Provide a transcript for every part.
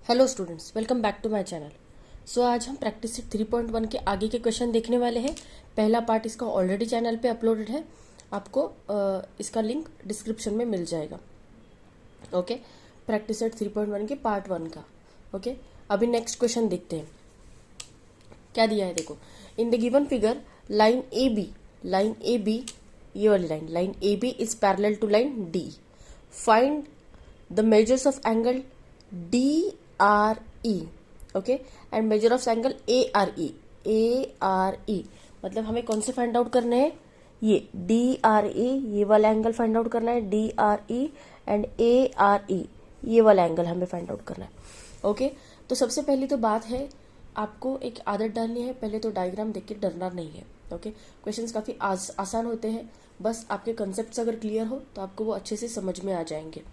Hello students, welcome back to my channel. So आज हम practice set 3.1 के आगे के क्वेश्चन देखने वाले हैं। पहला पार्ट इसका ऑलरेडी चैनल पे अपलोडेड है, आपको इसका लिंक डिस्क्रिप्शन में मिल जाएगा। ओके, प्रैक्टिस सेट 3.1 के पार्ट 1 का। ओके, अभी नेक्स्ट क्वेश्चन देखते हैं क्या दिया है। देखो, in the given figure line A B, ये वाली line A B is parallel to line D. Find the measures of angle DRE, okay, and measure of angle ARE। मतलब हमें कौन से फाइंड आउट करने हैं? ये DRE, ये वाला एंगल फाइंड आउट करना है। DRE एंड ARE, ये वाला एंगल हमें फाइंड आउट करना है। ओके, तो सबसे पहली तो बात है, आपको एक आदत डालनी है, पहले तो डायग्राम देख के डरना नहीं है। ओके, क्वेश्चंस काफ़ी आसान होते हैं, बस आपके कंसेप्ट अगर क्लियर हो तो आपको वो अच्छे से समझ में आ जाएंगे।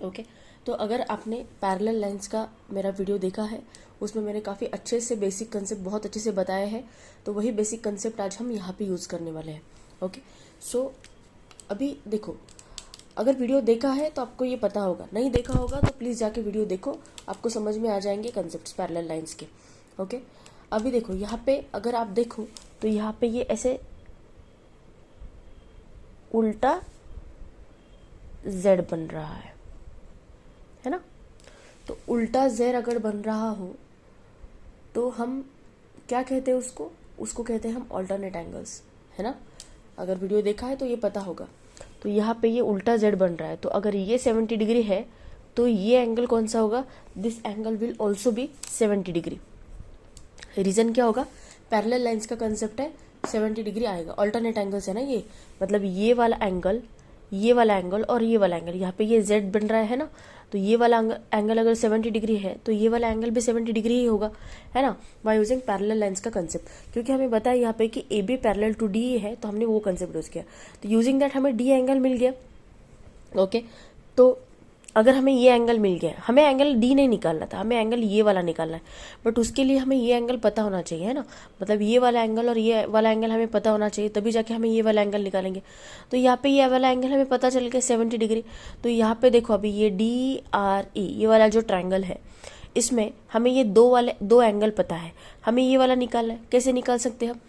ओके, तो अगर आपने पैरेलल लाइंस का मेरा वीडियो देखा है, उसमें मैंने काफ़ी अच्छे से बेसिक कंसेप्ट बहुत अच्छे से बताया है, तो वही बेसिक कंसेप्ट आज हम यहाँ पे यूज़ करने वाले हैं। ओके, सो अभी देखो, अगर वीडियो देखा है तो आपको ये पता होगा, नहीं देखा होगा तो प्लीज़ जाके वीडियो देखो, आपको समझ में आ जाएंगे कंसेप्ट पैरेलल लाइंस के। ओके, अभी देखो यहाँ पे अगर आप देखो तो यहाँ पे ये ऐसे उल्टा Z बन रहा है ना। तो उल्टा जेर अगर बन रहा हो तो हम क्या कहते हैं उसको कहते हैं हम ऑल्टरनेट एंगल्स, है ना। अगर वीडियो देखा है तो ये पता होगा। तो यहाँ पे ये उल्टा जेड बन रहा है, तो अगर ये 70 डिग्री है तो ये एंगल कौन सा होगा? This angle will also be 70 degree. Reason क्या होगा? पैरेलल लाइंस का कंसेप्ट है, 70 डिग्री आएगा। ऑल्टरनेट एंगल्स है ना ये, मतलब ये वाला एंगल और ये वाला एंगल, यहाँ पे ये z बन रहा है ना, तो ये वाला एंगल अगर 70 डिग्री है तो ये वाला एंगल भी 70 डिग्री ही होगा, है ना, बाय यूजिंग पैरेलल लाइंस का कंसेप्ट। क्योंकि हमें बताया यहाँ पे कि A B parallel to D है, तो हमने वो कंसेप्ट यूज किया, तो यूजिंग दैट हमें डी एंगल मिल गया। ओके, तो अगर हमें ये एंगल मिल गया, हमें एंगल डी नहीं निकालना था, हमें एंगल ये वाला निकालना है, बट उसके लिए हमें ये एंगल पता होना चाहिए, है ना। मतलब ये वाला एंगल और ये वाला एंगल हमें पता होना चाहिए, तभी जाके हमें ये वाला एंगल निकालेंगे। तो यहाँ पे ये वाला एंगल हमें पता चल गया 70 डिग्री। तो यहाँ पे देखो, अभी ये DRE, ये वाला जो ट्रायंगल है, इसमें हमें ये दो एंगल पता है, हमें ये वाला निकालना है। कैसे निकाल सकते हैं हम?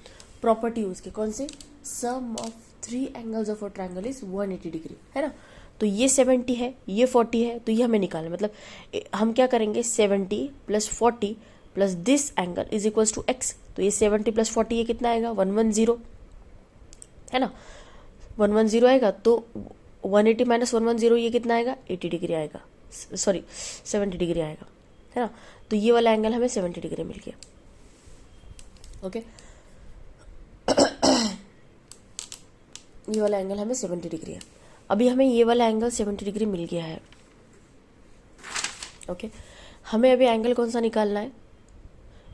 प्रॉपर्टी यूज के। कौन से? Sum of 3 angles of a triangle is 180 degree, है ना। तो ये 70 है, ये 40 है, तो ये हमें निकालना है। मतलब हम क्या करेंगे? 70 + 40 plus this angle is equals to x। तो ये 70 + 40 ये कितना आएगा? 110, है ना। 110 आएगा, तो 180 - 110 ये कितना आएगा? 80 डिग्री आएगा, सॉरी 70 डिग्री आएगा, है ना। तो ये वाला एंगल हमें 70 डिग्री मिल गया। ओके, ये वाला एंगल हमें 70 डिग्री है। अभी हमें ये वाला एंगल 70 डिग्री मिल गया है। ओके, हमें अभी एंगल कौन सा निकालना है?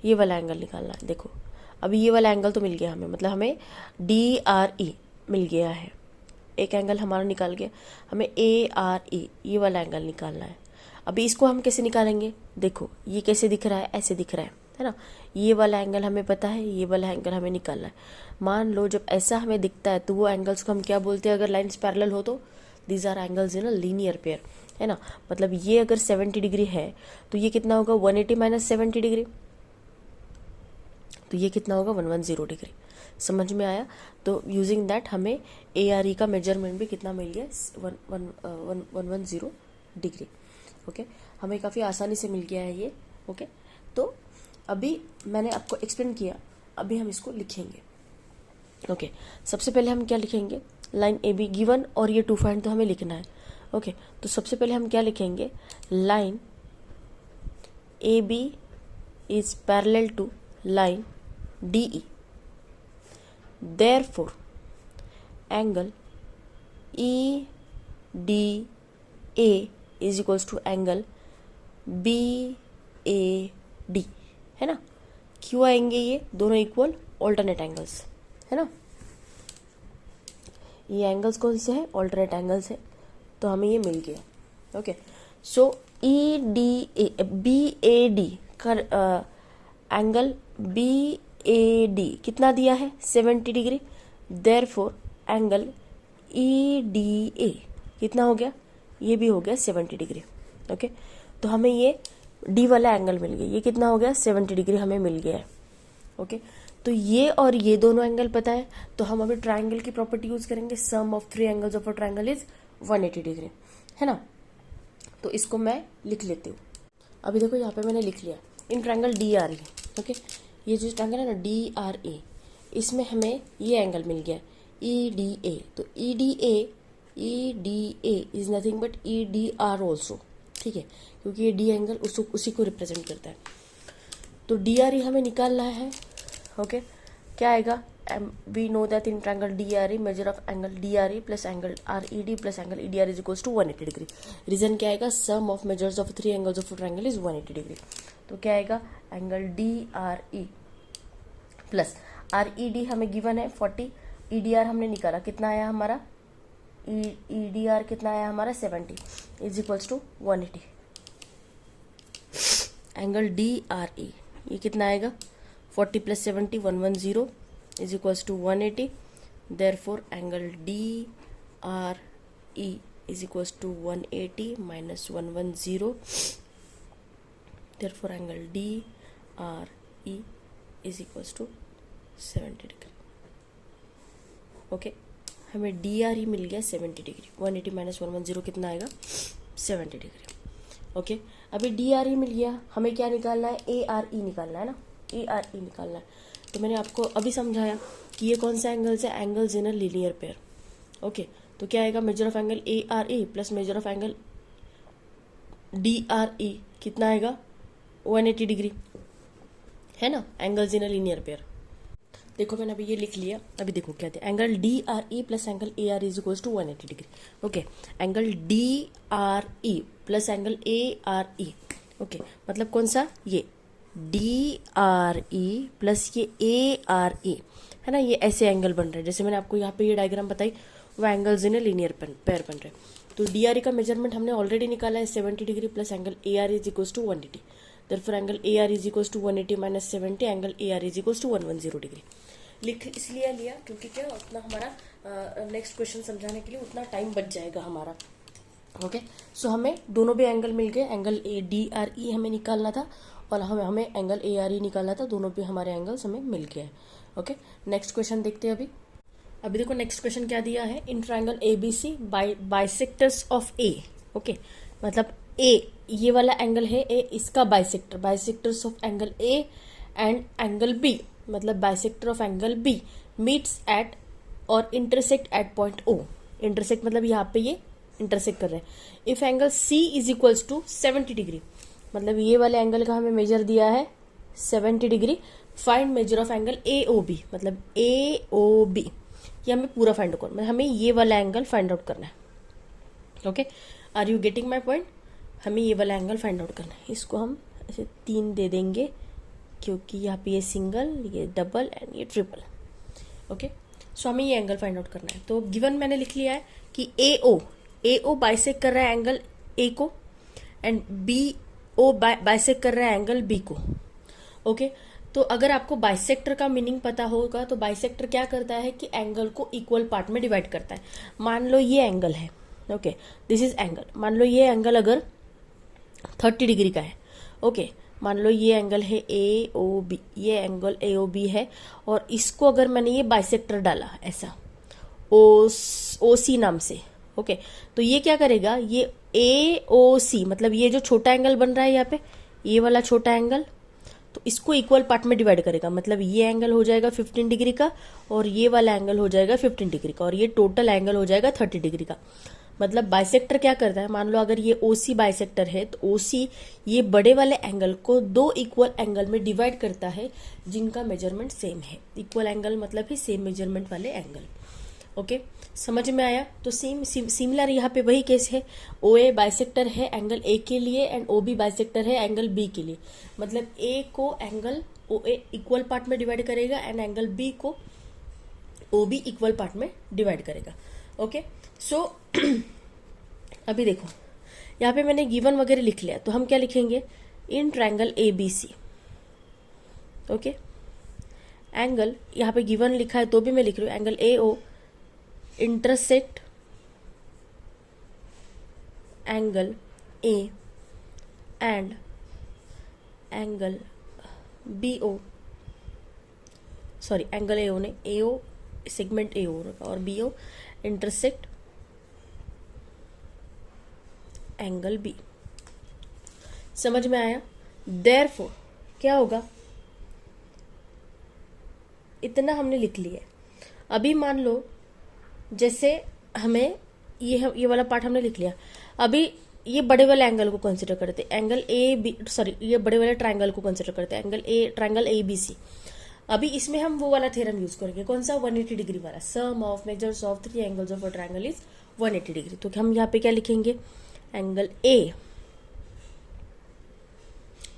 ये वाला एंगल निकालना है। देखो, अभी ये वाला एंगल तो मिल गया हमें, मतलब हमें DRE मिल गया है, एक एंगल हमारा निकाल गया। हमें ARE, ये वाला एंगल निकालना है। अभी इसको हम कैसे निकालेंगे? देखो, ये कैसे दिख रहा है? ऐसे दिख रहा है ना। ये वाला एंगल हमें पता है, ये वाला एंगल हमें निकालना है। मान लो जब ऐसा हमें दिखता है तो वो एंगल्स को हम क्या बोलते हैं? अगर लाइन्स पैरेलल हो तो these are angles in a linear pair, है ना। मतलब ये अगर 70 डिग्री है तो ये कितना होगा? 180 - 70 डिग्री, तो ये कितना होगा? 110 डिग्री। समझ में आया? तो यूजिंग दैट हमें ARE का मेजरमेंट भी कितना मिल गया? 110 डिग्री। ओके, हमें काफ़ी आसानी से मिल गया है ये। ओके, तो अभी मैंने आपको एक्सप्लेन किया, अभी हम इसको लिखेंगे। ओके, सबसे पहले हम क्या लिखेंगे? लाइन AB गिवन, और ये 2 फाइंड तो हमें लिखना है। ओके, तो सबसे पहले हम क्या लिखेंगे? Line AB is parallel to line DE, therefore angle EDA is equals to angle BAD, है ना। क्यों आएंगे? ये दोनों इक्वल ऑल्टरनेट एंगल्स, है ना। ये एंगल्स कौन से हैं? ऑल्टरनेट एंगल्स है, तो हमें ये मिल गया। ओके, सो BAD का एंगल BAD कितना दिया है? 70 डिग्री। देयरफॉर एंगल EDA कितना हो गया? ये भी हो गया 70 डिग्री। ओके, तो हमें ये डी वाला एंगल मिल गया, ये कितना हो गया 70 डिग्री हमें मिल गया है। ओके, तो ये और ये दोनों एंगल पता है, तो हम अभी ट्राइंगल की प्रॉपर्टी यूज करेंगे, sum of 3 angles of a triangle is 180 degree, है ना। तो इसको मैं लिख लेती हूँ। अभी देखो यहाँ पे मैंने लिख लिया in triangle D R A. Okay, ये जो ट्राइंगल है ना डी आर ए, इसमें हमें ये एंगल मिल गया ई डी ए। तो E D A is nothing but E D R also, ठीक है, क्योंकि ये डी एंगल उसी को रिप्रेजेंट करता है। तो डी आर ई हमें निकालना है। ओके, क्या आएगा, we know that in triangle D R E measure of angle D R E plus angle R E D plus angle E D R is equals to 180 degree. Reason क्या आएगा, sum of measures of 3 angles of triangle is 180 degree. तो क्या आएगा, angle D R E plus R E D हमें given है 40, ई D are हमने निकाला, कितना आया हमारा, ई डी आर कितना आया हमारा 70 is equals to 180। Angle D R E ये कितना आएगा 40 plus 70 110 is equals to 180। Therefore angle D R E is equals to 180 minus 110। Therefore angle D R E is equals to 70 degree. Okay, हमें D R E मिल गया 70 degree, 180 minus 110 कितना आएगा 70 degree. Okay, अभी D R E मिल गया, हमें क्या निकालना है, ए आर ई निकालना है ना, ए आर ई निकालना है। तो मैंने आपको अभी समझाया कि ये कौन सा एंगल्स है, angles in a linear pair. Okay, तो क्या आएगा, major of angle A R E plus major of angle D R ई कितना आएगा 180 डिग्री, है ना, angles in a linear pair. देखो मैंने अभी ये लिख लिया, अभी देखो क्या था, angle D R E plus angle A R is equals to 180 degree. Okay, angle D R E plus angle A R E. Okay, मतलब कौन सा, ये डी आर ई प्लस ये ए आर ई, है ना, ये ऐसे एंगल बन रहे हैं जैसे मैंने आपको यहाँ पे ये डायग्राम बताई, वो angles in a linear pair बन रहे हैं। तो डी आर ई का मेजरमेंट हमने ऑलरेडी निकाला है 70 degree plus angle A R is equals to 180। Therefore angle A R is equals to 180 minus 70, angle A R is equals to 110 degree. लिख इसलिए लिया क्योंकि क्या उतना हमारा नेक्स्ट क्वेश्चन समझाने के लिए उतना टाइम बच जाएगा हमारा। ओके, सो हमें दोनों भी एंगल मिल गए, एंगल ए डी आर ई हमें निकालना था और हमें एंगल ए आर ई निकालना था, दोनों भी हमारे एंगल्स हमें मिल गए। ओके, नेक्स्ट क्वेश्चन देखते हैं अभी देखो नेक्स्ट क्वेश्चन क्या दिया है, in triangle A B C bisectors of A. Okay, मतलब ए ये वाला एंगल है ए, इसका bisectors of angle A and angle B, मतलब bisector of angle B meets at और intersect at point O. Intersect मतलब यहाँ पे ये इंटरसेक्ट कर रहे हैं। If angle C is equals to 70 degree, मतलब ये वाले एंगल का हमें मेजर दिया है 70 degree, find measure of angle A O B, मतलब ए ओ बी ये हमें पूरा फाइंड आउट करना है, हमें ये वाला एंगल फाइंड आउट करना है। Okay, are you getting my point, हमें ये वाला एंगल फाइंड आउट करना है। इसको हम ऐसे 3 दे देंगे क्योंकि यहाँ पे ये सिंगल, ये डबल एंड ये ट्रिपल। ओके, सो हमें ये एंगल फाइंड आउट करना है। तो गिवन मैंने लिख लिया है कि ए ओ बाइसेक्ट कर रहा है एंगल ए को एंड बी ओ बाइसेक्ट कर रहा है एंगल बी को। ओके, तो अगर आपको बाइसेक्टर का मीनिंग पता होगा तो बाइसेक्टर क्या करता है कि एंगल को इक्वल पार्ट में डिवाइड करता है। मान लो ये एंगल है, ओके, दिस इज एंगल, मान लो ये एंगल अगर 30 डिग्री का है। ओके, मान लो ये एंगल है ए ओ बी, ये एंगल ए ओ बी है और इसको अगर मैंने ये बाइसेक्टर डाला ऐसा ओ सी नाम से। ओके, तो ये क्या करेगा, ये ए ओ सी मतलब ये जो छोटा एंगल बन रहा है यहाँ पे, ये वाला छोटा एंगल, तो इसको इक्वल पार्ट में डिवाइड करेगा। मतलब ये एंगल हो जाएगा 15 डिग्री का और ये वाला एंगल हो जाएगा 15 डिग्री का और ये टोटल एंगल हो जाएगा 30 डिग्री का। मतलब बाइसेक्टर क्या करता है, मान लो अगर ये ओसी बाइसेक्टर है तो ओसी ये बड़े वाले एंगल को 2 इक्वल एंगल में डिवाइड करता है जिनका मेजरमेंट सेम है। इक्वल एंगल मतलब ही सेम मेजरमेंट वाले एंगल। ओके, समझ में आया। तो सिमिलर यहाँ पे वही केस है, ओ ए बाइसेक्टर है एंगल ए के लिए एंड ओ बी बाइसेक्टर है एंगल बी के लिए। मतलब ए को एंगल ओ ए इक्वल पार्ट में डिवाइड करेगा एंड एंगल बी को ओ बी इक्वल पार्ट में डिवाइड करेगा। ओके, सो अभी देखो यहाँ पे मैंने गिवन वगैरह लिख लिया, तो हम क्या लिखेंगे, in triangle A B C. Okay, angle यहाँ पे गिवन लिखा है तो भी मैं लिख रही हूँ, angle A O intersect angle A and angle B O, sorry angle A O ने, A O segment A O और B O intersect angle B. समझ में आया? देयरफॉर क्या होगा, इतना हमने लिख लिया। अभी मान लो जैसे हमें ये वाला पार्ट हमने लिख लिया, अभी ये बड़े वाले एंगल को कंसिडर करते, एंगल ए बी, सॉरी ये बड़े वाले ट्रायंगल को कंसिडर करते हैं, ट्रायंगल ए बी सी। अभी इसमें हम वो वाला थ्योरम यूज करेंगे, कौन सा, 180 डिग्री वाला, sum of measures of 3 angles of a triangle is 180 degree. तो हम यहाँ पे क्या लिखेंगे, angle A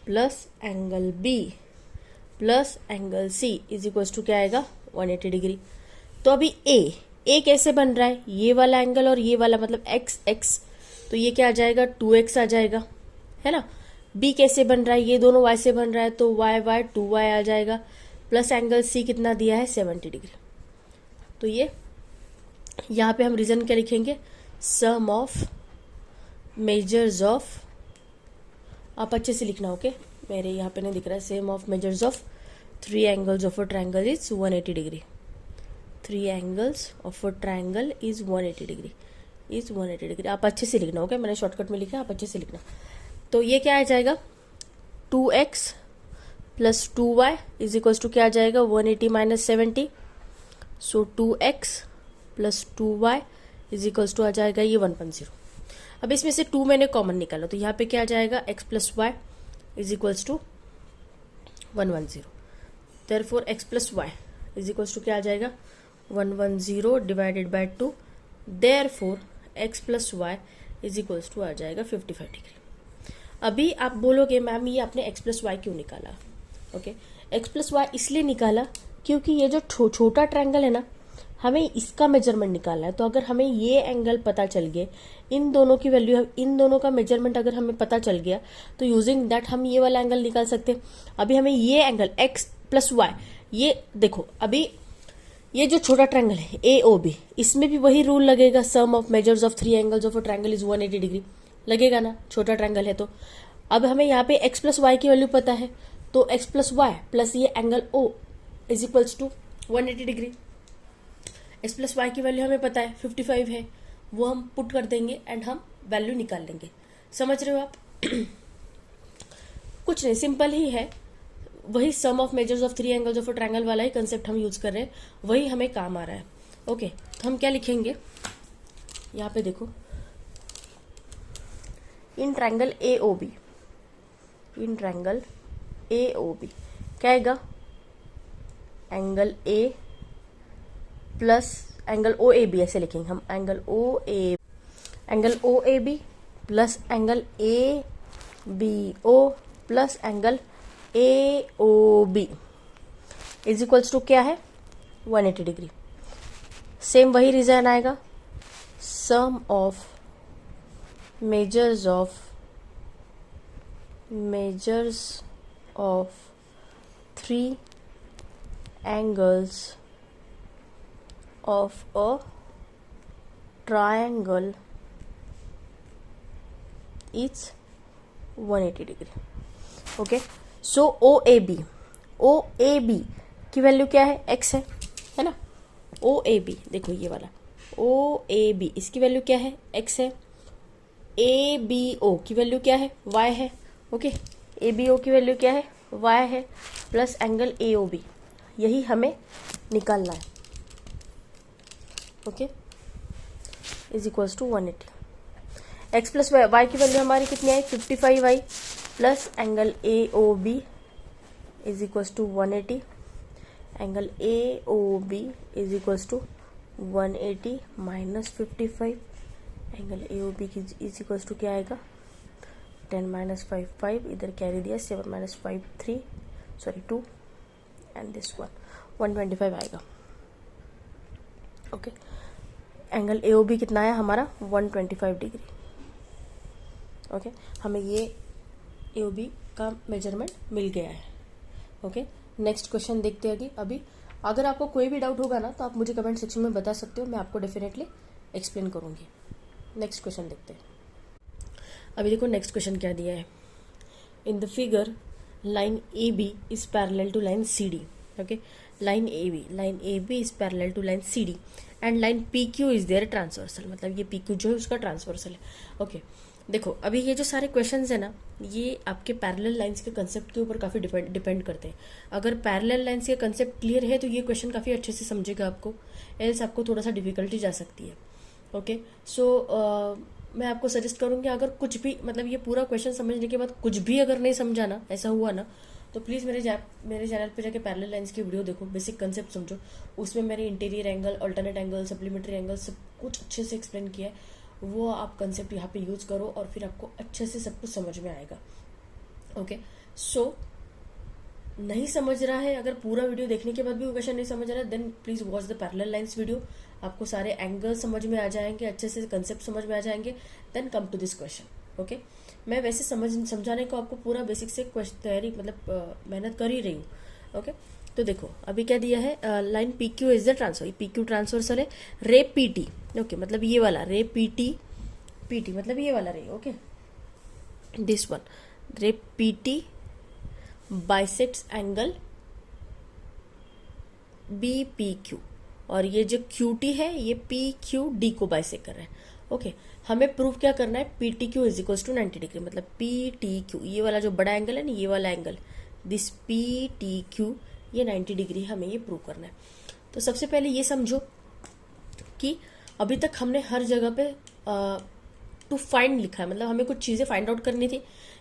plus angle B plus angle C is equal to क्या आएगा, 180 डिग्री। तो अभी ए कैसे बन रहा है, ये वाला एंगल और ये वाला, मतलब एक्स एक्स, तो ये क्या आ जाएगा, 2x आ जाएगा, है ना। बी कैसे बन रहा है, ये दोनों y से बन रहा है, तो y 2y आ जाएगा, प्लस एंगल सी कितना दिया है, 70 डिग्री। तो ये यहाँ पे हम रीजन क्या लिखेंगे, सम ऑफ मेजर्स ऑफ, आप अच्छे से लिखना, ओके, मेरे यहाँ पे नहीं दिख रहा है, sum of measures of 3 angles of a triangle is 180 degree, 3 angles of a triangle is 180 degree, is 180 degree. आप अच्छे से लिखना, ओके, मैंने शॉर्टकट में लिखा, आप अच्छे से लिखना। तो ये क्या आ जाएगा, 2x plus 2y is equal to क्या आ जाएगा, 180 minus 70, so 2x plus 2y is equal to आ जाएगा ये 1.0। अब इसमें से 2 मैंने कॉमन निकाला, तो यहाँ पे क्या आ जाएगा, x plus y is equals to 110। Therefore x plus y is equals to क्या आ जाएगा, 110 divided by 2, therefore x plus y is equals to आ जाएगा 55 डिग्री। अभी आप बोलोगे मैम ये आपने x प्लस वाई क्यों निकाला, ओके, x प्लस वाई इसलिए निकाला क्योंकि ये जो छोटा ट्रायंगल है ना, हमें इसका मेजरमेंट निकालना है। तो अगर हमें ये एंगल पता चल गए, इन दोनों की वैल्यू, इन दोनों का मेजरमेंट अगर हमें पता चल गया, तो यूजिंग दैट हम ये वाला एंगल निकाल सकते हैं। अभी हमें ये एंगल x प्लस वाई, ये देखो, अभी ये जो छोटा ट्रायंगल है ए ओ बी, इसमें भी वही रूल लगेगा, sum of measures of 3 angles of a triangle is 180 degree, लगेगा ना, छोटा ट्रायंगल है। तो अब हमें यहाँ पे x प्लस वाई की वैल्यू पता है, तो x प्लस वाई प्लस ये angle o is equals to 180 degree. x plus y की वैल्यू हमें पता है 55 है, वो हम पुट कर देंगे एंड हम वैल्यू निकाल लेंगे। समझ रहे हो आप? कुछ नहीं, सिंपल ही है, वही sum of measures of 3 angles of a triangle वाला ही कंसेप्ट हम यूज कर रहे हैं, वही हमें काम आ रहा है। ओके, तो हम क्या लिखेंगे, यहाँ पे देखो, in triangle A O B, in triangle A O B क्या आएगा, angle A plus angle O A B, ऐसे लिखेंगे हम, angle O A B plus angle A B O plus angle A O B is equals to क्या है, 180 degree. Same वही reason आएगा, sum of measures of 3 angles of a triangle is 180 degree. Okay, so OAB की value क्या है, x है ना। OAB देखो, ये वाला OAB, इसकी वैल्यू क्या है, x है। ABO की वैल्यू क्या है, y है। ओके, ABO की वैल्यू क्या है, y है, प्लस एंगल AOB, यही हमें निकालना है। Okay, is equals to 180। X plus y की वैल्यू हमारी कितनी आई, 55y plus angle A O B is equals to 180, angle A O B is equals to 180 minus 55, angle A O B is equals to क्या आएगा, 10 minus 5, इधर carry दिया, 7 minus 5 3, sorry 2, and this 125 आएगा। Okay, angle A O B कितना आया हमारा, 125 degree. Okay, हमें ये ए ओ बी का मेजरमेंट मिल गया है। ओके, नेक्स्ट क्वेश्चन देखते हैं अभी। अगर आपको कोई भी डाउट होगा ना, तो आप मुझे कमेंट सेक्शन में बता सकते हो, मैं आपको डेफिनेटली एक्सप्लेन करूंगी। नेक्स्ट क्वेश्चन देखते हैं। अभी देखो नेक्स्ट क्वेश्चन क्या दिया है, इन the figure line AB is parallel to line CD. Okay, line AB is parallel to line CD and line PQ is their transversal. मतलब ये PQ जो है उसका ट्रांसवर्सल है. ओके देखो अभी ये जो सारे क्वेश्चंस है ना ये आपके पैरेलल लाइंस के कंसेप्ट के ऊपर काफ़ी डिपेंड करते हैं. अगर पैरेलल लाइंस के कंसेप्ट क्लियर है तो ये क्वेश्चन काफ़ी अच्छे से समझेगा आपको, एल्स आपको थोड़ा सा डिफिकल्टी जा सकती है. ओके सो मैं आपको सजेस्ट करूँगी अगर कुछ भी मतलब ये पूरा क्वेश्चन समझने के बाद कुछ भी अगर नहीं समझा ना, ऐसा हुआ ना, तो प्लीज़ मेरे चैनल पे जाके पैरेलल लाइंस की वीडियो देखो, बेसिक कंसेप्ट समझो. उसमें मैंने interior angle, alternate angle, supplementary angle सब कुछ अच्छे से एक्सप्लेन किया है. वो आप कंसेप्ट यहाँ पे यूज़ करो और फिर आपको अच्छे से सब कुछ समझ में आएगा. ओके सो नहीं समझ रहा है, अगर पूरा वीडियो देखने के बाद भी वो क्वेश्चन नहीं समझ रहा है, then please watch the parallel lines video. आपको सारे एंगल समझ में आ जाएंगे, अच्छे से कंसेप्ट समझ में आ जाएंगे. Then come to this question. Okay मैं वैसे समझाने को आपको पूरा बेसिक से तैयारी मतलब मेहनत कर ही रही हूँ. ओके तो देखो अभी क्या दिया है, line P Q is the transfer, P Q transversal है. रे पी टी, ओके मतलब ये वाला रे पी टी मतलब ये वाला ray. Okay this one ray P T bisects angle B P Q और ये जो क्यू टी है ये पी क्यू डी को बाइसेक्ट कर रहा है. ओके हमें प्रूव क्या करना है, P T Q is equals to 90 degree. मतलब पी टी क्यू ये वाला जो बड़ा एंगल है ना, ये वाला angle this P T Q ये 90 डिग्री हमें ये प्रूव करना है. तो सबसे पहले ये समझो कि अभी तक हमने हर जगह पे टू फाइंड लिखा है, मतलब हमें कुछ चीज़ें फाइंड आउट करनी थी.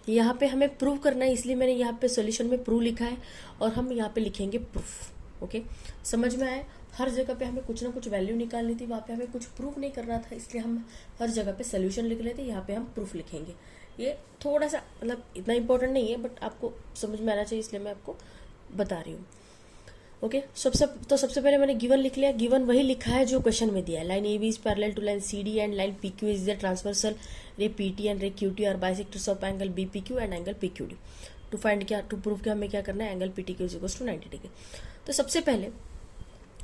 यहाँ पे हमें प्रूव करना है, इसलिए मैंने यहाँ पे सोल्यूशन में प्रूव लिखा है और हम यहाँ पे लिखेंगे प्रूफ. ओके समझ में आया. हर जगह पे हमें कुछ ना कुछ वैल्यू निकालनी थी, वहाँ पे हमें कुछ प्रूफ नहीं करना था, इसलिए हम हर जगह पे सोल्यूशन लिख लेते, यहाँ पे हम प्रूफ लिखेंगे. ये थोड़ा सा मतलब इतना इंपॉर्टेंट नहीं है बट आपको समझ में आना चाहिए, इसलिए मैं आपको बता रही हूँ. ओके सबसे पहले मैंने गिवन लिख लिया. गिवन वही लिखा है जो क्वेश्चन में दिया है. Line A B is parallel to line C D and line P Q is the transversal. Ray P T and ray Q T are bisectors of angle B P Q and angle P Q D. To prove क्या हमें क्या करना है, angle P T Q is equals to 90 degree. तो सबसे पहले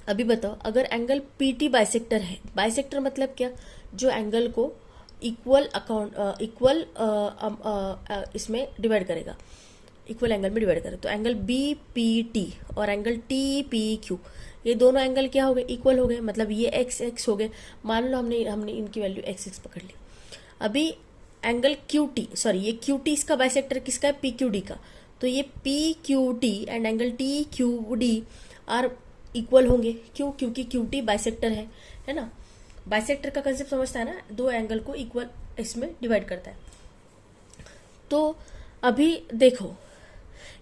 अभी बताओ अगर एंगल पी टी बाइसेक्टर है, बाइसेक्टर मतलब क्या, जो एंगल को इक्वल इसमें डिवाइड करेगा, इक्वल एंगल में डिवाइड करें. तो एंगल बी पी टी और एंगल टी पी क्यू ये दोनों एंगल क्या हो गए, इक्वल हो गए. मतलब ये एक्स एक्स हो गए. मान लो हमने इनकी वैल्यू एक्स एक्स पकड़ ली. अभी एंगल क्यू टी, सॉरी ये क्यू टी इसका बाइसेक्टर किसका है, पी क्यू डी का. तो ये P Q T and angle T Q D are equal होंगे. क्यों, क्योंकि क्यू टी बाइसेक्टर है ना. बाइसेक्टर का कंसेप्ट समझता है ना, दो एंगल को इक्वल इसमें डिवाइड करता है. तो अभी देखो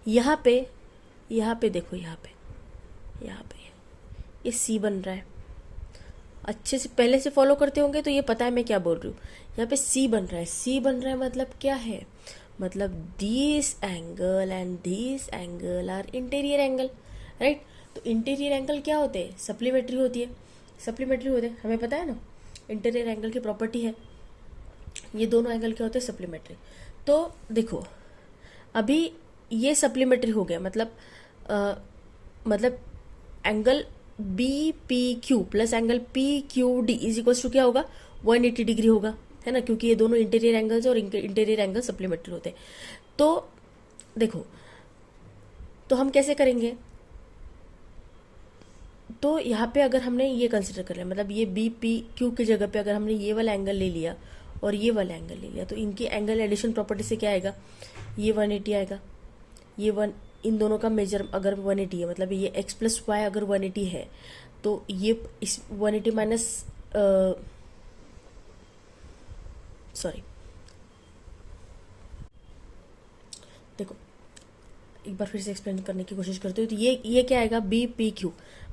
यहाँ पे देखो, यहाँ पे ये सी बन रहा है. अच्छे से पहले से फॉलो करते होंगे तो ये पता है मैं क्या बोल रही हूँ. यहाँ पे सी बन रहा है मतलब क्या है, मतलब this angle and this angle are interior angle, right. तो इंटीरियर एंगल क्या होते हैं, सप्लीमेंट्री होते हैं, हमें पता है ना. इंटीरियर एंगल की प्रॉपर्टी है, ये दोनों एंगल क्या होते हैं, सप्लीमेंट्री. तो देखो अभी ये सप्लीमेंट्री हो गया, मतलब angle B P Q plus angle P Q D is equals to क्या होगा, 180 डिग्री होगा, है ना, क्योंकि ये दोनों इंटीरियर एंगल्स और इंटीरियर एंगल सप्लीमेंट्री होते हैं. तो देखो तो हम कैसे करेंगे, तो यहाँ पे अगर हमने ये कंसिडर कर लिया, मतलब ये बी पी क्यू की जगह पे अगर हमने ये वाला एंगल ले लिया और ये वाला एंगल ले लिया, तो इनकी एंगल एडिशन प्रॉपर्टी से क्या आएगा, ये 180 आएगा. ये इन दोनों का मेजर अगर 180 है, मतलब ये x प्लस वाई अगर 180 है, तो ये इस 180 माइनस सॉरी देखो एक बार फिर से एक्सप्लेन करने की कोशिश करते हो. तो ये क्या आएगा, बी पी क्यू,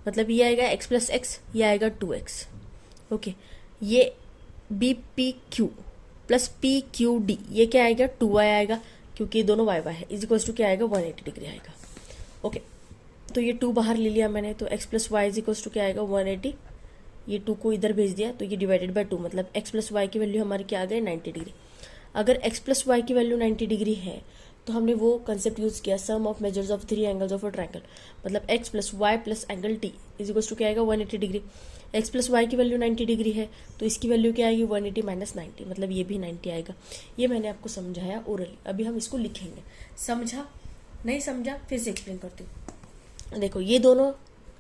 मतलब ये आएगा x प्लस एक्स, ये आएगा 2x. ओके ये B P Q plus P Q D ये क्या आएगा, 2y आएगा, क्योंकि ये दोनों y है. इज इक्वल्स टू क्या आएगा, 180 डिग्री आएगा. ओके तो ये 2 बाहर ले लिया मैंने, तो x plus y is equals to क्या आएगा, 180. ये 2 को इधर भेज दिया तो ये डिवाइडेड बाय 2, मतलब x प्लस वाई की वैल्यू हमारी क्या आ गई, 90 डिग्री. अगर x प्लस वाई की वैल्यू 90 डिग्री है तो हमने वो कंसेप्ट यूज किया, sum of measures of 3 angles of a triangle. मतलब x plus y plus angle t is equals to क्या आएगा, 180 डिग्री. x प्लस वाई की वैल्यू 90 डिग्री है तो इसकी वैल्यू क्या आएगी, 180 माइनस 90, मतलब ये भी 90 आएगा. ये मैंने आपको समझाया ओरली. अभी हम इसको लिखेंगे. समझा, नहीं समझा फिर से एक्सप्लेन करती हूँ। देखो ये दोनों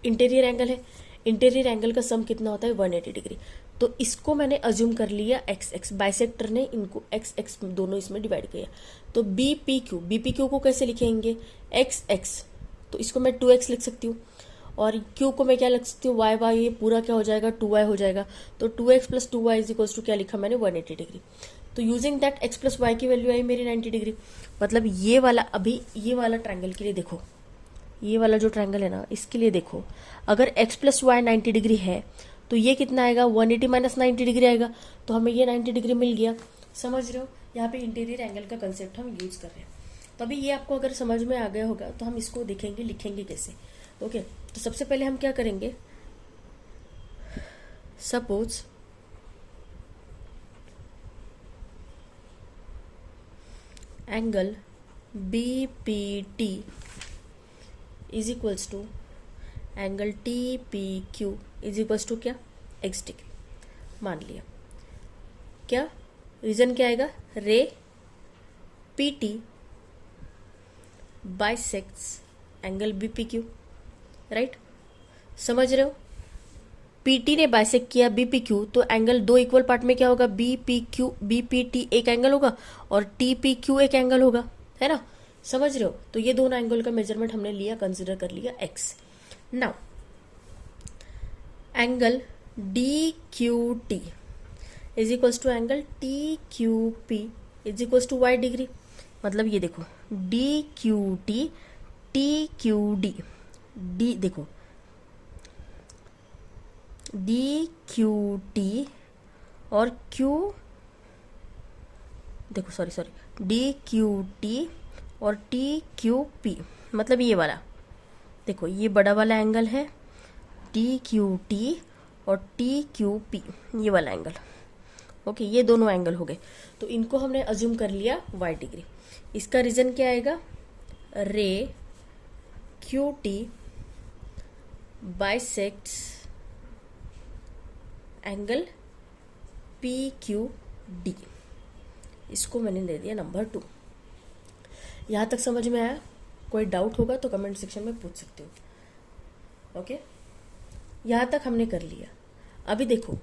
इंटीरियर एंगल है, इंटीरियर एंगल का सम कितना होता है 180 डिग्री। तो इसको मैंने अज्यूम कर लिया एक्स एक्स, बाइसेक्टर ने इनको एक्स एक्स दोनों इसमें डिवाइड किया। तो बी पी क्यू को कैसे लिखेंगे एक्स एक्स, तो इसको मैं 2x लिख सकती हूँ, और क्यू को मैं क्या लिख सकती हूँ वाई वाई, ये पूरा क्या हो जाएगा 2y हो जाएगा। तो 2x plus 2y is equals to क्या लिखा मैंने 180 डिग्री। तो using that x plus y की वैल्यू आई मेरी 90 डिग्री। मतलब ये वाला, अभी ये वाला ट्रायंगल के लिए देखो, ये वाला जो ट्रायंगल है ना इसके लिए देखो, अगर x प्लस वाई 90 डिग्री है तो ये कितना आएगा 180 माइनस 90 डिग्री आएगा। तो हमें ये 90 डिग्री मिल गया। समझ रहे हो, यहाँ पे इंटीरियर एंगल का कंसेप्ट हम यूज कर रहे हैं। तो अभी ये आपको अगर समझ में आ गया होगा तो हम इसको देखेंगे लिखेंगे कैसे। ओके, तो सबसे पहले हम क्या करेंगे, suppose angle B P T is equals to angle T P Q is equals to क्या x डिग्री मान लिया। क्या रीजन क्या आएगा, ray P T bisects angle B P Q, right. समझ रहे हो, पीटी ने बाइसेक्ट किया बीपी क्यू, तो एंगल दो इक्वल पार्ट में क्या होगा बी पी टी एक एंगल होगा और टी पी क्यू एक एंगल होगा, है ना। समझ रहे हो, तो ये दोनों एंगल का मेजरमेंट हमने लिया, कंसिडर कर लिया x. Now angle D Q T is equals to angle T Q P is equals to y degree. मतलब ये देखो D Q T Q D, D देखो डी क्यू टी और क्यू देखो सॉरी डी क्यू टी और T Q P, मतलब ये वाला देखो ये बड़ा वाला एंगल है डी क्यू टी और टी क्यू पी, ये वाला एंगल। ओके, ये दोनों एंगल हो गए। तो इनको हमने अज्यूम कर लिया y डिग्री। इसका रीजन क्या आएगा, रे Q T bisects angle P Q D, इसको मैंने दे दिया नंबर 2। यहाँ तक समझ में आया? कोई डाउट होगा तो कमेंट सेक्शन में पूछ सकते हो। ओके, यहाँ तक हमने कर लिया। अभी देखो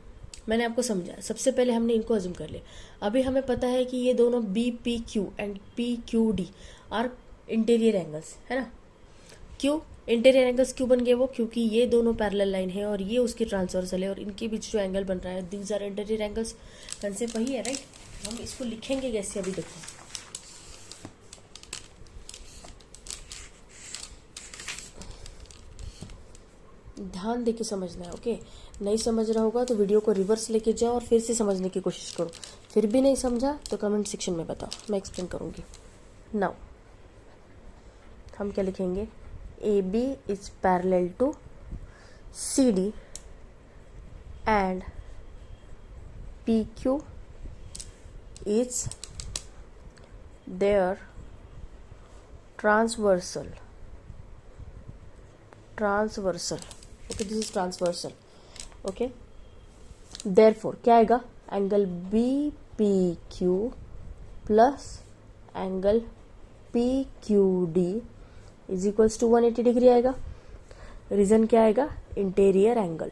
मैंने आपको समझा, सबसे पहले हमने इनको अज्यूम कर लिया। अभी हमें पता है कि ये दोनों B P Q and P Q D are interior angles, है ना। क्यों इंटीरियर एंगल्स क्यों बन गए वो, क्योंकि ये दोनों पैरेलल लाइन है और ये उसकी ट्रांसवर्सल है और इनके बीच जो एंगल बन रहा है these are interior angles. Concept वही है, राइट। हम इसको लिखेंगे कैसे, अभी देखो ध्यान देके समझना है। ओके, नहीं समझ रहा होगा तो वीडियो को रिवर्स लेके जाओ और फिर से समझने की कोशिश करो। फिर भी नहीं समझा तो कमेंट सेक्शन में बताओ, मैं एक्सप्लेन करूंगी। नाउ हम क्या लिखेंगे, A B is parallel to C D and P Q is their transversal. Okay, this is transversal. Okay, therefore क्या आएगा, angle B P Q plus angle P Q D is equals to 180 degree आएगा। Reason क्या आएगा, interior angle.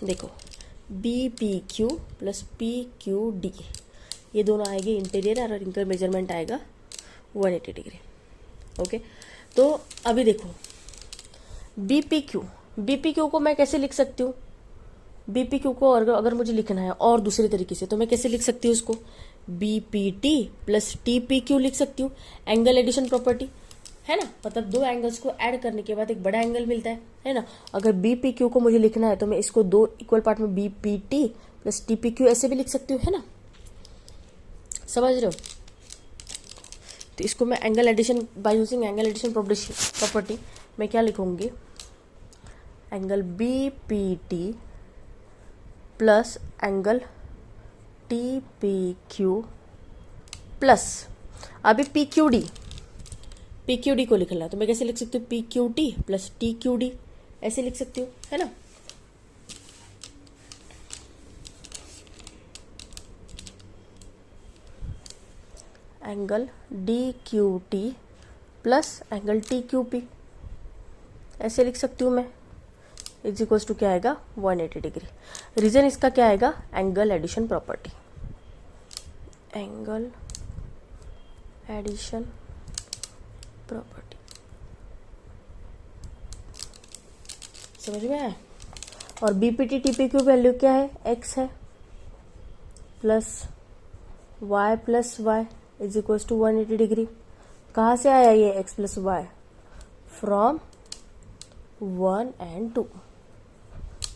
देखो B P Q plus P Q D, ये दोनों आएंगे interior और इनका मेजरमेंट आएगा 180 डिग्री। ओके, तो अभी देखो बी पी क्यू को मैं कैसे लिख सकती हूँ, बी पी क्यू को अगर मुझे लिखना है और दूसरे तरीके से तो मैं कैसे लिख सकती हूँ उसको, B P T plus T P Q लिख सकती हूँ। एंगल एडिशन प्रॉपर्टी है ना, मतलब दो एंगल्स को ऐड करने के बाद एक बड़ा एंगल मिलता है ना। अगर बी पी क्यू को मुझे लिखना है तो मैं इसको दो इक्वल पार्ट में B P T plus T P Q ऐसे भी लिख सकती हूँ, है ना। समझ रहे हो, तो इसको मैं angle addition by using angle addition property मैं क्या लिखूंगी, angle B P T plus angle T P Q plus अभी पी क्यू डी को लिखना है तो मैं कैसे लिख सकती हूँ, P Q T plus T Q D ऐसे लिख सकती हूँ, है ना। Angle D Q T plus angle T Q P, ऐसे लिख सकती हूँ मैं, इज इक्वल्स टू क्या आएगा 180 डिग्री। रीजन इसका क्या आएगा, angle addition property, angle addition property, समझ में आया। और बीपीटी टीपी की वैल्यू क्या है, एक्स है plus y plus y is equals to 180 degree. कहाँ से आया ये x plus y, from 1 and 2।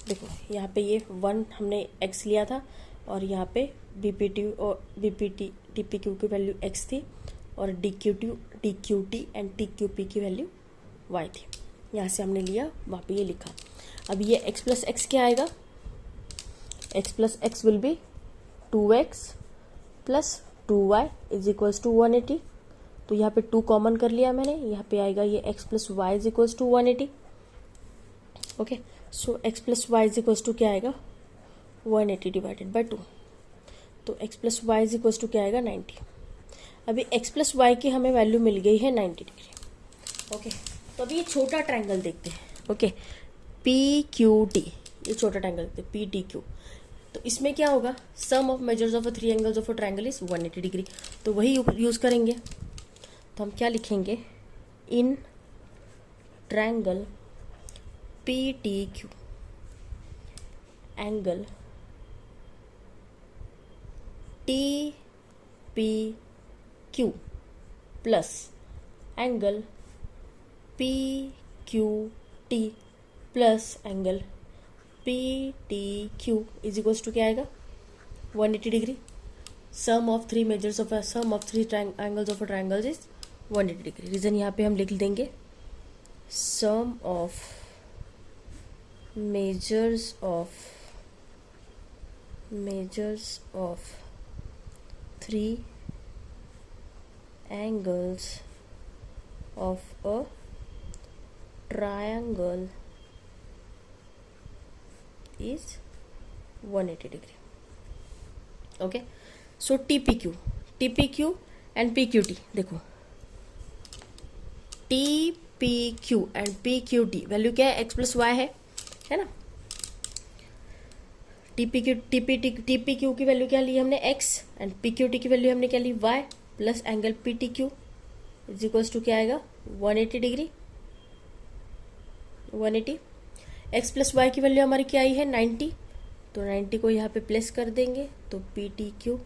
देखो यहाँ पे ये 1 हमने x लिया था और यहाँ पे बीपीटी और बीपीटी टीपीक्यू की वैल्यू x थी और डीक्यूटी एंड टीक्यूपी की वैल्यू y थी। यहाँ से हमने लिया, वहाँ पे ये लिखा। अब ये x प्लस एक्स क्या आएगा, x plus x will be 2x plus 2y is equals to 180। तो यहाँ पे 2 कॉमन कर लिया मैंने, यहाँ पे आएगा ये x plus y is equals to 180। Okay, so x plus y is equals to क्या आएगा 180 डिवाइडेड बाई 2, तो x plus y is equals to क्या आएगा 90। अभी x प्लस वाई की हमें वैल्यू मिल गई है 90 डिग्री। ओके, तो अभी ये छोटा ट्रायंगल देखते हैं। ओके, पी क्यू टी, ये छोटा ट्रायंगल देखते हैं, पी टी क्यू। तो इसमें क्या होगा, sum of measures of 3 angles of a triangle is 180 degree, तो वही यूज करेंगे। तो हम क्या लिखेंगे, in triangle P T Q angle T P Q plus angle P Q T plus angle P T Q is equals to क्या आएगा 180 degree. Sum of 3 measures of sum of 3 angles of a triangle is 180 degree. Reason यहाँ पे हम लिख देंगे, सम of measures of 3 angles of a triangle is 180 degree. Okay, so TPQ and PQT, देखो TPQ and PQT value क्या है, x plus Y है ना। टीपीक्यू की वैल्यू क्या ली हमने x एंड पीक्यूटी की वैल्यू हमने क्या ली y plus angle PTQ is equals to क्या आएगा 180 डिग्री। 180 x प्लस वाई की वैल्यू हमारी क्या आई है 90, तो 90 को यहाँ पे प्लेस कर देंगे, तो पीटीक्यू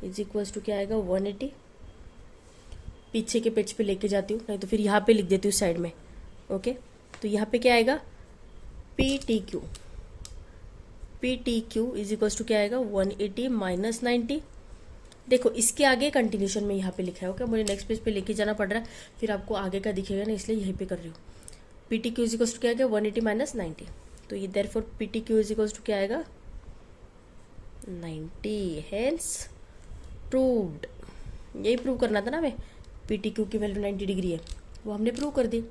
इज इक्वल्स टू क्या आएगा 180। पीछे के पेज पे लेके जाती हूँ, नहीं तो फिर यहाँ पे लिख देती हूँ साइड में। ओके, तो यहाँ पे क्या आएगा पीटीक्यू इज इक्वल्स टू क्या आएगा 180 माइनस 90। देखो इसके आगे कंटिन्यूशन में यहाँ पे लिखा है। ओके, मुझे नेक्स्ट पेज पे लेके जाना पड़ रहा है, फिर आपको आगे का दिखेगा ना, इसलिए यहीं पे कर रही हूँ। पीटीक्यू इज इक्वल्स टू क्या आएगा 180 माइनस 90, तो ये देयरफॉर पीटीक्यू इज इक्वल्स टू क्या आएगा 90। हेंस प्रूव्ड, यही प्रूव करना था ना हमें, पीटीक्यू की वैल्यू 90 डिग्री है, वो हमने प्रूव कर दी।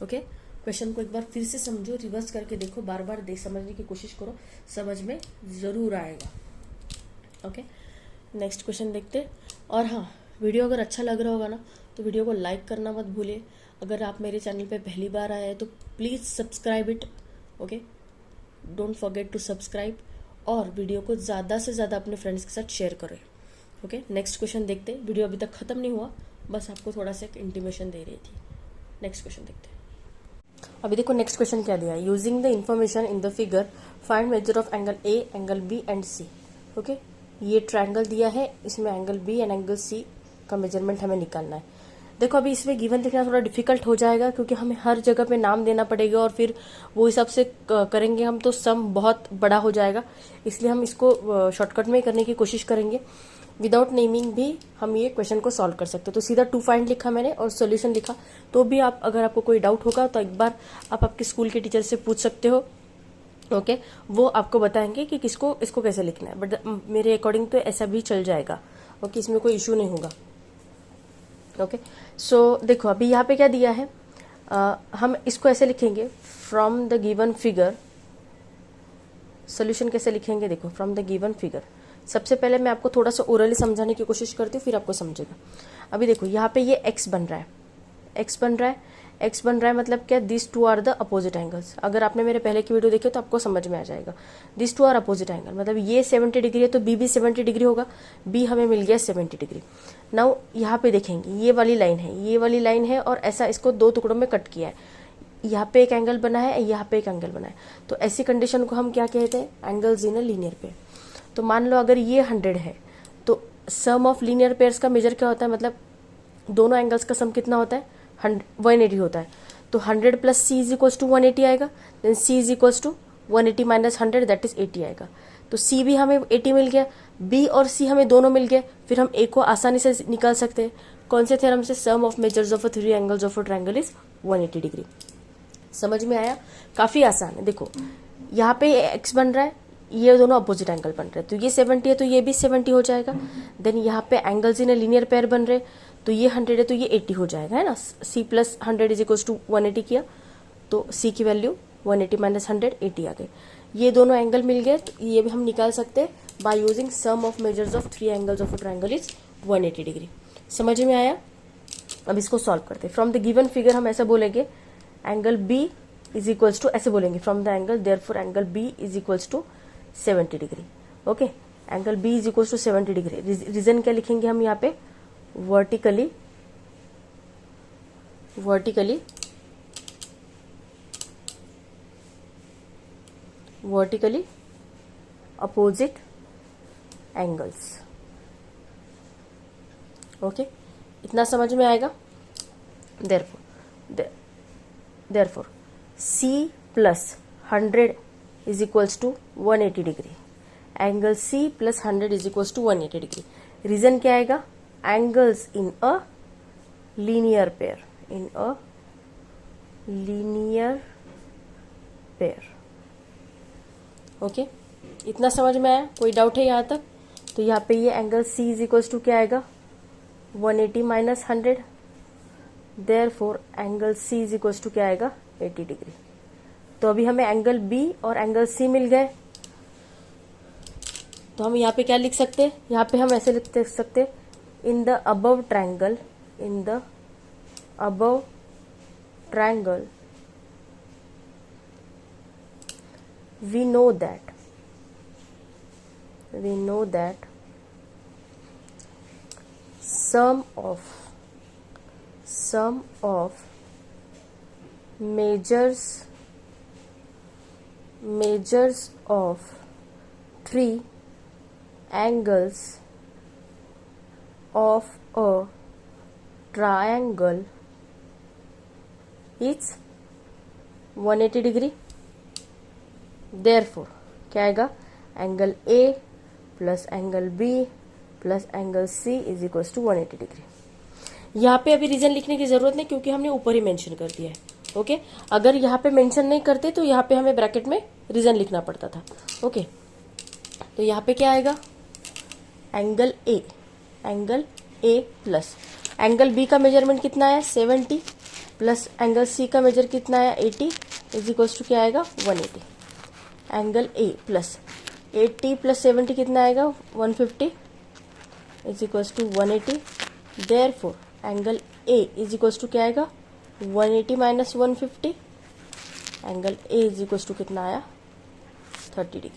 ओके, क्वेश्चन को एक बार फिर से समझो, रिवर्स करके देखो, बार बार देख समझने की कोशिश करो, समझ में जरूर आएगा। ओके, नेक्स्ट क्वेश्चन देखते। और हाँ, वीडियो अगर अच्छा लग रहा होगा ना तो वीडियो को लाइक करना मत भूलिए। अगर आप मेरे चैनल पे पहली बार आए हैं तो please subscribe it. Okay, don't forget to subscribe, और वीडियो को ज़्यादा से ज़्यादा अपने फ्रेंड्स के साथ शेयर करें। ओके, नेक्स्ट क्वेश्चन देखते। वीडियो अभी तक ख़त्म नहीं हुआ, बस आपको थोड़ा सा एक इंटीमेशन दे रही थी। नेक्स्ट क्वेश्चन देखते हैं। अभी देखो नेक्स्ट क्वेश्चन क्या दिया है, using the information in the figure find measure of angle A, angle B and C. Okay, ये ट्रायंगल दिया है, इसमें angle B and angle C का मेजरमेंट हमें निकालना है। देखो अभी इसमें गिवन देखना थोड़ा डिफिकल्ट हो जाएगा, क्योंकि हमें हर जगह पे नाम देना पड़ेगा और फिर वो हिसाब से करेंगे हम तो सम बहुत बड़ा हो जाएगा, इसलिए हम इसको शॉर्टकट में करने की कोशिश करेंगे। विदाउट नेमिंग भी हम ये क्वेश्चन को सॉल्व कर सकते हो। तो सीधा टू फाइंड लिखा मैंने और सोल्यूशन लिखा, तो भी आप अगर आपको कोई डाउट होगा तो एक बार आप आपके स्कूल के टीचर से पूछ सकते हो। ओके, वो आपको बताएंगे कि किसको इसको कैसे लिखना है, बट मेरे अकॉर्डिंग तो ऐसा भी चल जाएगा। ओके, इसमें कोई इशू नहीं होगा। ओके, सो देखो अभी यहाँ पे क्या दिया है, हम इसको ऐसे लिखेंगे, from the given figure. Solution कैसे लिखेंगे, देखो फ्रॉम द गिवन फिगर, सबसे पहले मैं आपको थोड़ा सा ओरली समझाने की कोशिश करती हूँ, फिर आपको समझेगा। अभी देखो यहाँ पे ये x बन रहा है, x बन रहा है, x बन रहा है, मतलब क्या, this two are the opposite angles. अगर आपने मेरे पहले की वीडियो देखी तो आपको समझ में आ जाएगा। This two are opposite angle, मतलब ये 70 डिग्री है तो b भी 70 डिग्री होगा, b हमें मिल गया 70 डिग्री। नाउ यहाँ पे देखेंगे ये वाली लाइन है, ये वाली लाइन है, और ऐसा इसको दो टुकड़ों में कट किया है। यहाँ पे एक एंगल बना है, यहाँ पे एक एंगल बना है, तो ऐसी कंडीशन को हम क्या कहते हैं, angles in a linear pair. तो मान लो अगर ये 100 है तो सम ऑफ लीनियर पेयर्स का मेजर क्या होता है, मतलब दोनों एंगल्स का सम कितना होता है, 180 होता है। तो 100 plus C is equals to 180 आएगा, then C is equals to 180 minus 100 that is 80 आएगा। तो सी भी हमें 80 मिल गया, बी और सी हमें दोनों मिल गए, फिर हम ए को आसानी से निकाल सकते हैं। कौन से थ्योरम से, sum of measures of a three angles of a triangle is 180 degree. समझ में आया, काफी आसान है। देखो यहाँ पे एक्स बन रहा है, ये दोनों अपोजिट एंगल बन रहे हैं, तो ये 70 है तो ये भी 70 हो जाएगा। देन यहाँ पे angles in a linear pair बन रहे, तो ये 100 है तो ये 80 हो जाएगा, है ना। c plus 100 is equal to 180 किया, तो c की वैल्यू 180 माइनस 100 80 आ गई। ये दोनों एंगल मिल गए, तो ये भी हम निकाल सकते हैं by using sum of measures of three angles of a triangle is 180 degree. समझ में आया। अब इसको सॉल्व करते हैं। फ्रॉम द गिवन फिगर हम ऐसा बोलेंगे, angle b is equals to, ऐसे बोलेंगे, from the angle therefore angle b is equals to 70 degree. Okay, angle b is equals to 70 degree. Reason क्या लिखेंगे हम यहाँ पे, वर्टिकली अपोजिट एंगल्स। ओके, इतना समझ में आएगा। Therefore c plus 100 is equals to 180 degree, angle c plus 100 is equals to 180 degree. Reason क्या आएगा, angles in a linear pair, okay, इतना समझ में आया। कोई डाउट है यहाँ तक। तो यहाँ पे ये angle c is equals to क्या आएगा, 180 minus 100, therefore angle c is equals to क्या आएगा, 80 डिग्री। तो अभी हमें एंगल b और एंगल c मिल गए, तो हम यहाँ पे क्या लिख सकते हैं, यहाँ पे हम ऐसे लिख सकते हैं, in the above triangle, we know that sum of measures of three angles of a triangle is 180 degree. Therefore क्या आएगा, angle A plus angle B plus angle C is equal to 180 degree. यहाँ पे अभी reason लिखने की जरूरत नहीं, क्योंकि हमने ऊपर ही मेंशन कर दिया है। ओके, अगर यहाँ पे मेंशन नहीं करते तो यहाँ पे हमें ब्रैकेट में रीजन लिखना पड़ता था। ओके, तो यहाँ पे क्या आएगा, angle A plus angle B का मेजरमेंट कितना है, 70, प्लस एंगल C का मेजर कितना है, 80 इज इक्वल टू क्या आएगा, 180। एंगल A प्लस 80 प्लस 70 कितना आएगा, 150 is equal to 180। Therefore angle A is equal to क्या आएगा, 180 minus 150, angle A is equal to कितना आया, 30 डिग्री।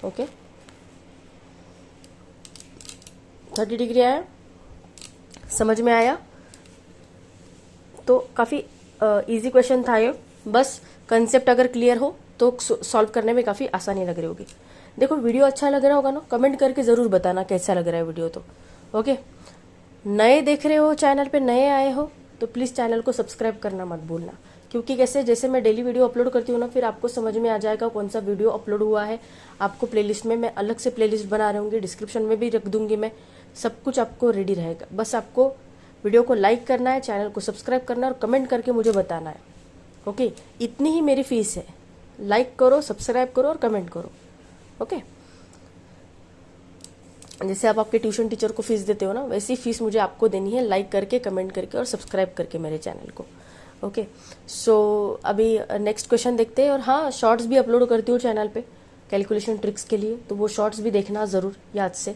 ओके, 30 डिग्री आया। समझ में आया। तो काफी इजी क्वेश्चन था ये, बस कंसेप्ट अगर क्लियर हो तो सॉल्व करने में काफी आसानी लग रही होगी। देखो वीडियो अच्छा लग रहा होगा ना, कमेंट करके जरूर बताना कैसा लग रहा है वीडियो। तो ओके, नए देख रहे हो चैनल पे, नए आए हो तो प्लीज चैनल को सब्सक्राइब करना मत भूलना, क्योंकि कैसे जैसे मैं डेली वीडियो अपलोड करती हूँ ना, फिर आपको समझ में आ जाएगा कौन सा वीडियो अपलोड हुआ है। आपको प्लेलिस्ट में मैं अलग से प्लेलिस्ट बना रहूंगी, डिस्क्रिप्शन में भी रख दूंगी मैं, सब कुछ आपको रेडी रहेगा। बस आपको वीडियो को लाइक करना है, चैनल को सब्सक्राइब करना है और कमेंट करके मुझे बताना है। ओके, इतनी ही मेरी फीस है, लाइक करो, सब्सक्राइब करो और कमेंट करो। ओके, जैसे आप आपके ट्यूशन टीचर को फीस देते हो ना, वैसी फीस मुझे आपको देनी है, लाइक करके, कमेंट करके और सब्सक्राइब करके मेरे चैनल को। ओके, सो अभी नेक्स्ट क्वेश्चन देखते हैं। और हाँ, शॉर्ट्स भी अपलोड करती हूँ चैनल पे, कैलकुलेशन ट्रिक्स के लिए, तो वो शॉर्ट्स भी देखना ज़रूर याद से।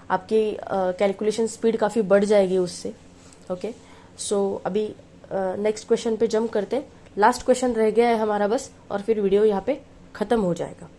आपकी कैलकुलेशन स्पीड काफ़ी बढ़ जाएगी उससे। ओके, सो अभी नेक्स्ट क्वेश्चन पे जंप करते हैं। लास्ट क्वेश्चन रह गया है हमारा बस, और फिर वीडियो यहाँ पे ख़त्म हो जाएगा।